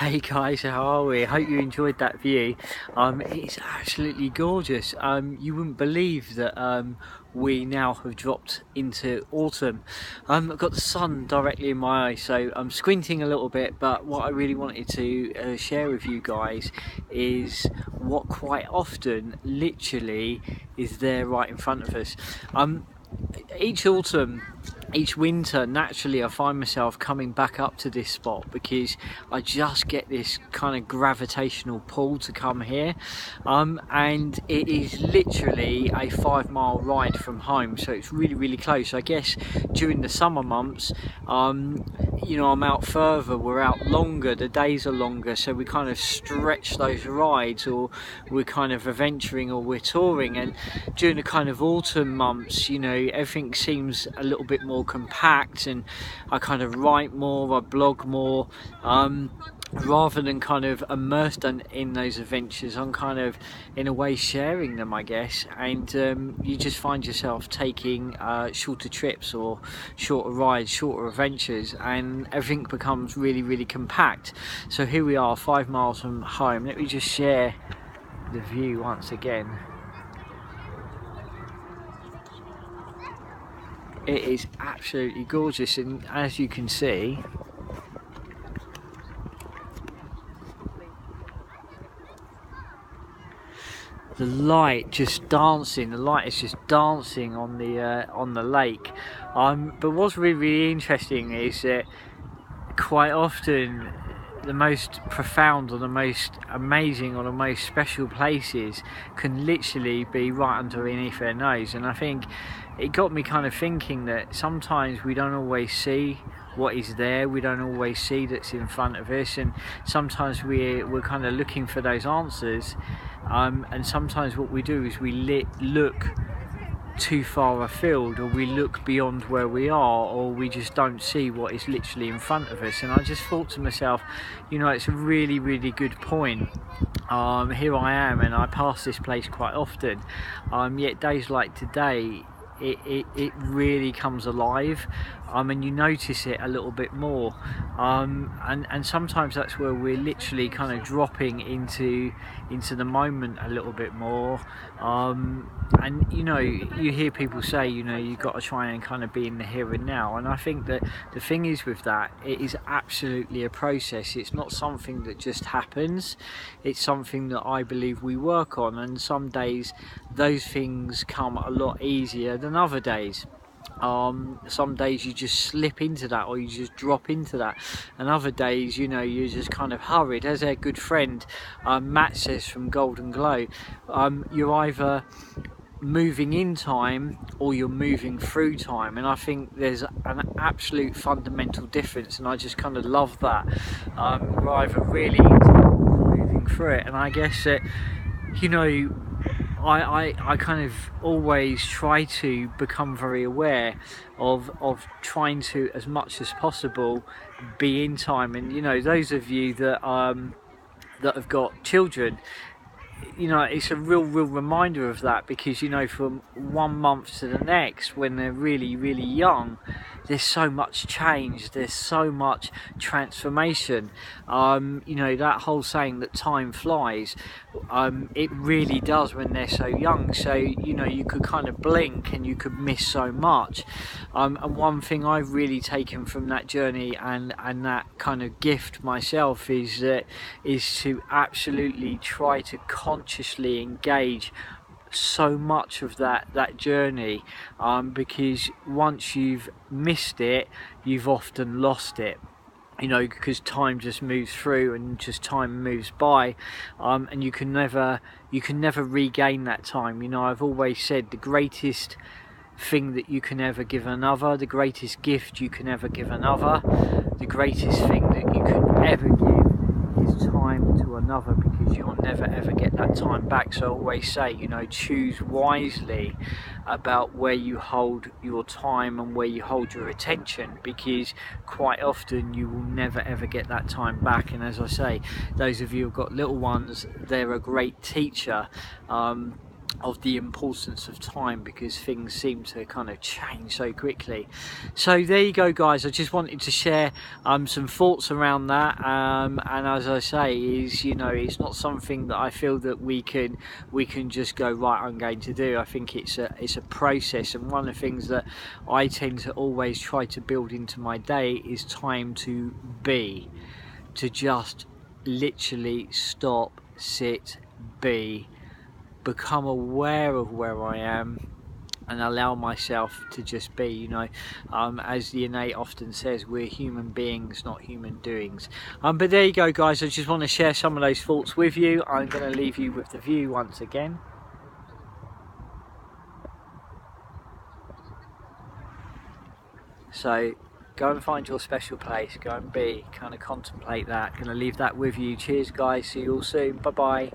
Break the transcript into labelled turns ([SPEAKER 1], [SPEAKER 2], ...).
[SPEAKER 1] Hey guys, how are we? Hope you enjoyed that view. It's absolutely gorgeous. You wouldn't believe that we now have dropped into autumn. I've got the sun directly in my eyes, so I'm squinting a little bit, but what I really wanted to share with you guys is what quite often literally is there right in front of us. Each autumn, each winter, naturally I find myself coming back up to this spot because I just get this kind of gravitational pull to come here, and it is literally a 5 mile ride from home, so it's really close. I guess during the summer months, you know, I'm out further, we're out longer, the days are longer, so we kind of stretch those rides, or we're kind of adventuring, or we're touring. And during the kind of autumn months, you know, everything seems a little bit more compact, and I kind of write more, I blog more, rather than kind of immersed in those adventures. I'm kind of in a way sharing them, I guess, and you just find yourself taking shorter trips or shorter rides, shorter adventures, and everything becomes really compact. So here we are, 5 miles from home. Let me just share the view once again. It is absolutely gorgeous, and as you can see, the light just dancing. The light is just dancing on the lake. But what's really interesting is that quite often the most profound, or the most amazing, or the most special places can literally be right underneath their nose. And I think it got me kind of thinking that sometimes we don't always see what is there, we don't always see that's in front of us, and sometimes we're kind of looking for those answers, and sometimes what we do is we look too far afield, or we look beyond where we are, or we just don't see what is literally in front of us. And I just thought to myself, you know, it's a really good point. Here I am, and I pass this place quite often, yet days like today, it really comes alive, and you notice it a little bit more, and sometimes that's where we're literally kind of dropping into the moment a little bit more, and you know, you hear people say, you know, you've got to try and kind of be in the here and now, and I think that the thing is with that, it is absolutely a process. It's not something that just happens, it's something that I believe we work on, and some days those things come a lot easier than other days. Some days you just slip into that, or you just drop into that, and other days, you know, you're just kind of hurried. As our good friend Matt says from Golden Glow, you're either moving in time or you're moving through time, and I think there's an absolute fundamental difference, and I just kind of love that. We're either really in time or moving through it, and I guess that, you know, I kind of always try to become very aware of trying to, as much as possible, be in time. And you know, those of you that have got children, you know, it's a real reminder of that, because you know, from 1 month to the next, when they're really young, there's so much change, there's so much transformation. You know, that whole saying that time flies, it really does when they're so young. So you know, you could kind of blink and you could miss so much. And one thing I've really taken from that journey, and that kind of gift myself, is to absolutely try to consciously engage so much of that journey, because once you've missed it, you've often lost it, you know, because time just moves through, and just time moves by, and you can never regain that time. You know, I've always said the greatest thing that you can ever give another, the greatest gift you can ever give another, the greatest thing that you can ever give is time to another, because you'll never ever get that time back. So I always say, you know, choose wisely about where you hold your time and where you hold your attention, because quite often you will never ever get that time back. And as I say, those of you who've got little ones, they're a great teacher. the importance of time, because things seem to kind of change so quickly. So there you go, guys. I just wanted to share some thoughts around that, and as I say, is, you know, it's not something that I feel that we can just go, right, I'm going to do. I think it's a process, and one of the things that I tend to always try to build into my day is time to be, to just literally stop, sit, be, become aware of where I am, and allow myself to just be, you know. As the innate often says, we're human beings, not human doings. But there you go, guys. I just want to share some of those thoughts with you. I'm going to leave you with the view once again. So go and find your special place, go and be, kind of contemplate that. Going to leave that with you. Cheers, guys. See you all soon. Bye bye.